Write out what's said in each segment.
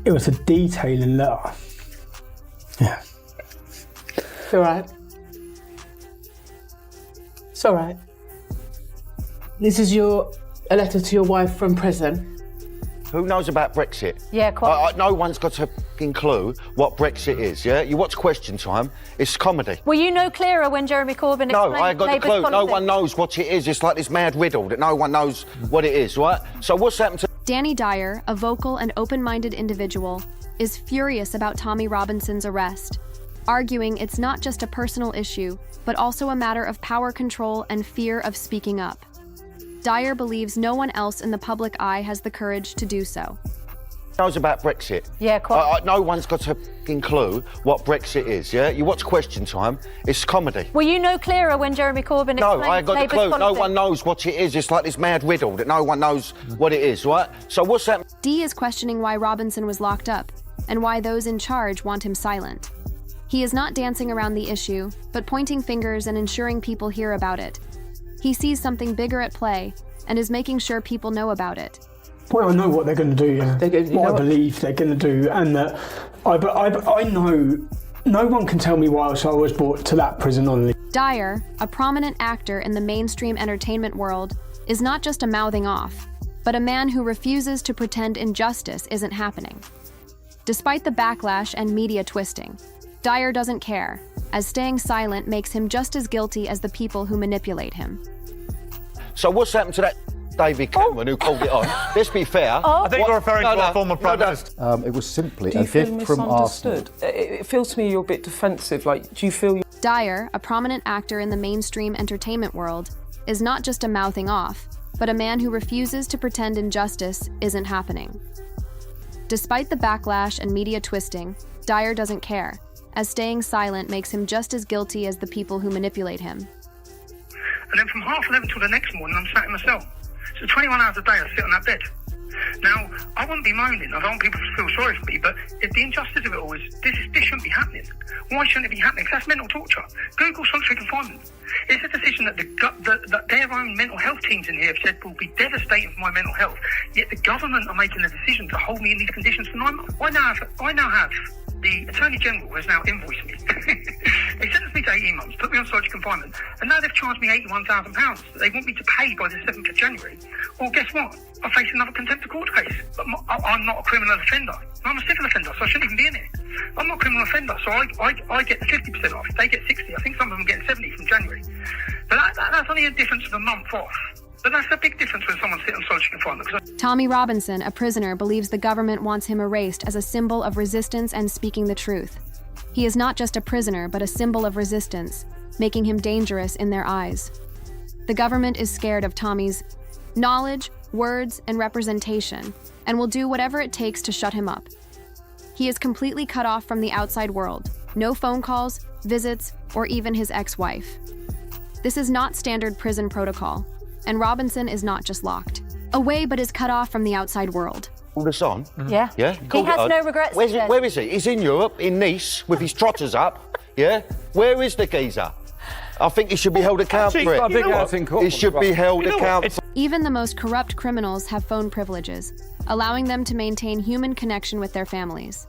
It was a detailing letter. Yeah. It's all right. It's all right. This is a letter to your wife from prison. Who knows about Brexit? Yeah, quite. No one's got a fucking clue what Brexit is, yeah? You watch Question Time, it's comedy. Were you no clearer when Jeremy Corbyn No, explained I got Labour's the clue. policy? No one knows what it is. It's like this mad riddle that no one knows what it is, right? So what's happened to... Danny Dyer, a vocal and open-minded individual, is furious about Tommy Robinson's arrest, arguing it's not just a personal issue, but also a matter of power control and fear of speaking up. Dyer believes no one else in the public eye has the courage to do so. Knows about Brexit? Yeah, quite. No one's got a fucking clue what Brexit is, yeah? You watch Question Time, it's comedy. Were you no clearer when Jeremy Corbyn No, explained I got the Labour's clue. policy? No one knows what it is. It's like this mad riddle that no one knows what it is, right? So what's happened? Dee is questioning why Robinson was locked up and why those in charge want him silent. He is not dancing around the issue, but pointing fingers and ensuring people hear about it. He sees something bigger at play and is making sure people know about it. Well, I know what they're going to do, yeah. What I believe they're going to do, and that I know no one can tell me why I was brought to that prison on leave. Dyer, a prominent actor in the mainstream entertainment world, is not just a mouthing off, but a man who refuses to pretend injustice isn't happening. Despite the backlash and media twisting, Dyer doesn't care, as staying silent makes him just as guilty as the people who manipulate him. So what's happened to that David Cameron who called it on? Let's be fair. I think you're referring to a former Prime Minister. It was simply Do a you feel gift from Arsenal. misunderstood? It feels to me you're a bit defensive. Like, do you feel... Dyer, a prominent actor in the mainstream entertainment world, is not just a mouthing off, but a man who refuses to pretend injustice isn't happening. Despite the backlash and media twisting, Dyer doesn't care, as staying silent makes him just as guilty as the people who manipulate him. And then from 11:30 till the next morning, I'm sat in my cell. So 21 hours a day, I sit on that bed. Now, I wouldn't be moaning. I don't want people to feel sorry for me, but if the injustice of it all is, this shouldn't be happening. Why shouldn't it be happening? Because that's mental torture. Google solitary confinement. It's a decision that that their own mental health teams in here have said will be devastating for my mental health. Yet the government are making a decision to hold me in these conditions for 9 months. I now have the Attorney General has now invoiced me. They sentenced me to 18 months, put me on solitary confinement, and now they've charged me £81,000. They want me to pay by the 7th of January. Well, guess what? I face another contempt of court case. But I'm not a criminal offender. I'm a civil offender, so I shouldn't even be in it. I'm not a criminal offender, so I get the 50% off. They get 60. I think some of them get 70 from January. But that's only a difference of a month off. But that's a big difference when someone's sitting on solitary confinement. Tommy Robinson, a prisoner, believes the government wants him erased as a symbol of resistance and speaking the truth. He is not just a prisoner, but a symbol of resistance, making him dangerous in their eyes. The government is scared of Tommy's knowledge, words, and representation, and will do whatever it takes to shut him up. He is completely cut off from the outside world. No phone calls, visits, or even his ex-wife. This is not standard prison protocol. And Robinson is not just locked away, but is cut off from the outside world. Called us on? Yeah. Yeah? He has no regrets. Where is he? He's in Europe, in Nice, with his trotters up. Yeah? Where is the geezer? I think he should be held accountable for it. He should be held accountable. Even the most corrupt criminals have phone privileges, allowing them to maintain human connection with their families.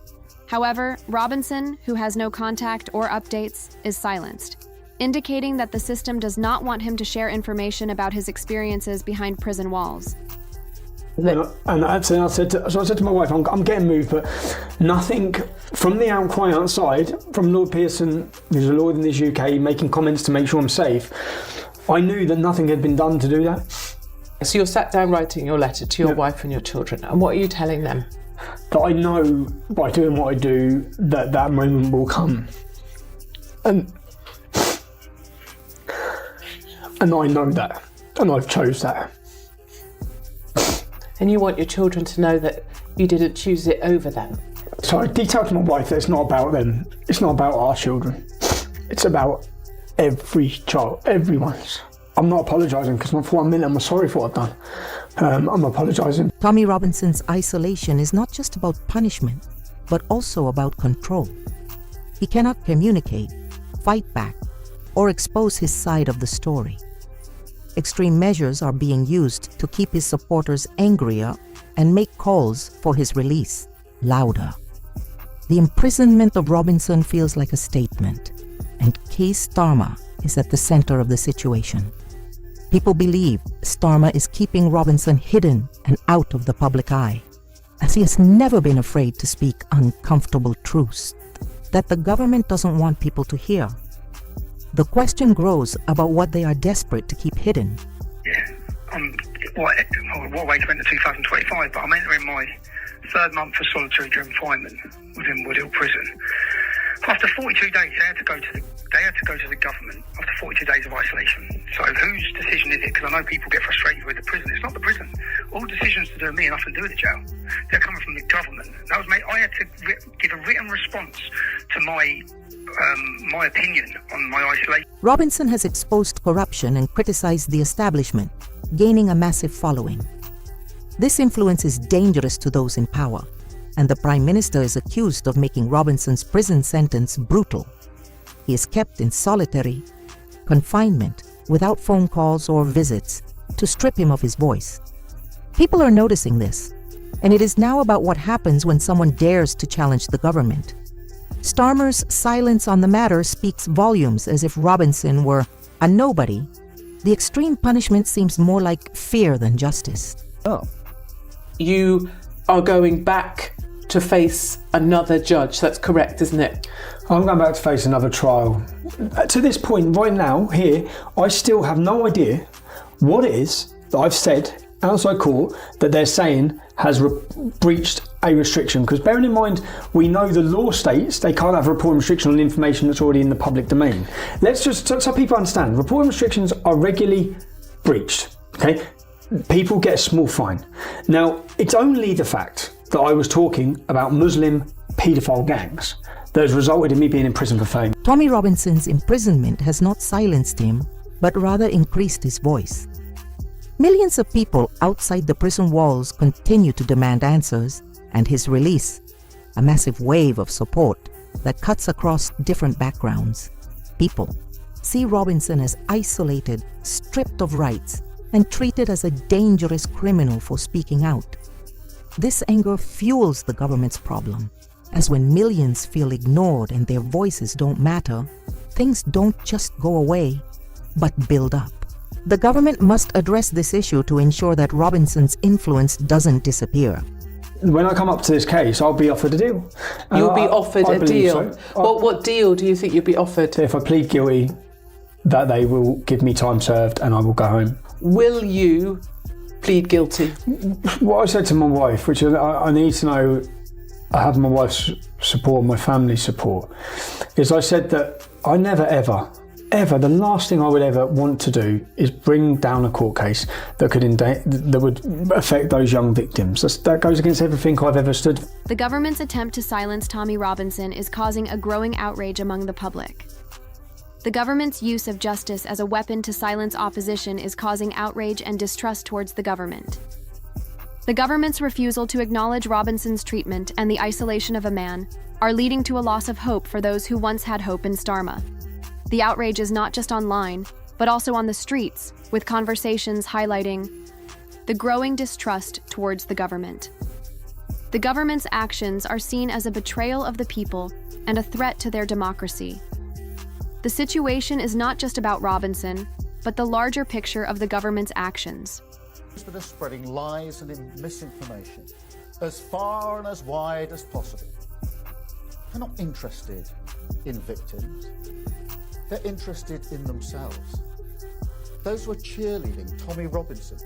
However, Robinson, who has no contact or updates, is silenced, indicating that the system does not want him to share information about his experiences behind prison walls. And I said to my wife, I'm getting moved, but nothing from the outcry outside, from Lord Pearson, who's a lawyer in this UK, making comments to make sure I'm safe, I knew that nothing had been done to do that. So you're sat down writing your letter to your wife and your children, and what are you telling them? That I know by doing what I do that that moment will come. And I know that, and I've chose that. And you want your children to know that you didn't choose it over them. So I detailed to my wife that it's not about them. It's not about our children. It's about every child, everyone's. I'm not apologising because for 1 minute I'm sorry for what I've done. I'm apologising. Tommy Robinson's isolation is not just about punishment, but also about control. He cannot communicate, fight back, or expose his side of the story. Extreme measures are being used to keep his supporters angrier and make calls for his release. louder. The imprisonment of Robinson feels like a statement, and Kier Starmer is at the center of the situation. People believe Starmer is keeping Robinson hidden and out of the public eye, as he has never been afraid to speak uncomfortable truths that the government doesn't want people to hear. The question grows about what they are desperate to keep hidden. Yeah, what way to enter 2025, but I'm entering my third month of solitary confinement within Woodhill Prison. After 42 days, they had to go to the government after 42 days of isolation. So whose decision is it? Because I know people get frustrated with the prison. It's not the prison. All decisions to do with me and nothing to do with the jail. They're coming from the government. That was I had to give a written response to my opinion on my isolation. Robinson has exposed corruption and criticized the establishment, gaining a massive following. This influence is dangerous to those in power, and the Prime Minister is accused of making Robinson's prison sentence brutal. He is kept in solitary confinement without phone calls or visits to strip him of his voice. People are noticing this, and it is now about what happens when someone dares to challenge the government. Starmer's silence on the matter speaks volumes, as if Robinson were a nobody. The extreme punishment seems more like fear than justice. Oh. You are going back to face another judge. That's correct, isn't it? I'm going back to face another trial. To this point, right now, here, I still have no idea what it is that I've said outside court that they're saying has breached a restriction. Because bearing in mind, we know the law states they can't have a reporting restriction on information that's already in the public domain. Let's just, so people understand, reporting restrictions are regularly breached, okay? People get a small fine. Now, it's only the fact that I was talking about Muslim paedophile gangs that has resulted in me being in prison for fame. Tommy Robinson's imprisonment has not silenced him, but rather increased his voice. Millions of people outside the prison walls continue to demand answers, and his release, a massive wave of support that cuts across different backgrounds. People see Robinson as isolated, stripped of rights, and treated as a dangerous criminal for speaking out. This anger fuels the government's problem, as when millions feel ignored and their voices don't matter, things don't just go away, but build up. The government must address this issue to ensure that Robinson's influence doesn't disappear. When I come up to this case, I'll be offered a deal. You'll be offered I a believe deal. so. What deal do you think you'll be offered? If I plead guilty, that they will give me time served and I will go home. Will you plead guilty? What I said to my wife, which I need to know, I have my wife's support, my family's support, is I said that I never ever, the last thing I would ever want to do is bring down a court case that would affect those young victims. That goes against everything I've ever stood for. The government's attempt to silence Tommy Robinson is causing a growing outrage among the public. The government's use of justice as a weapon to silence opposition is causing outrage and distrust towards the government. The government's refusal to acknowledge Robinson's treatment and the isolation of a man are leading to a loss of hope for those who once had hope in Starmer. The outrage is not just online, but also on the streets, with conversations highlighting the growing distrust towards the government. The government's actions are seen as a betrayal of the people and a threat to their democracy. The situation is not just about Robinson, but the larger picture of the government's actions. That are spreading lies and misinformation as far and as wide as possible. They're not interested in victims. They're interested in themselves. Those who are cheerleading Tommy Robinson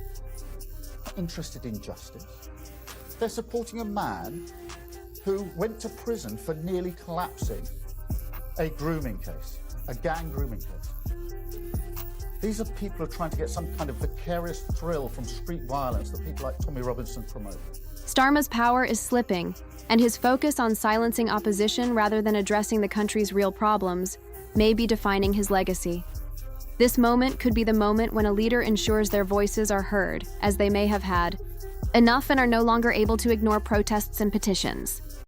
are interested in justice. They're supporting a man who went to prison for nearly collapsing a grooming case. A gang grooming case. These are people who are trying to get some kind of vicarious thrill from street violence that people like Tommy Robinson promote. Starmer's power is slipping, and his focus on silencing opposition rather than addressing the country's real problems may be defining his legacy. This moment could be the moment when a leader ensures their voices are heard, as they may have had enough and are no longer able to ignore protests and petitions.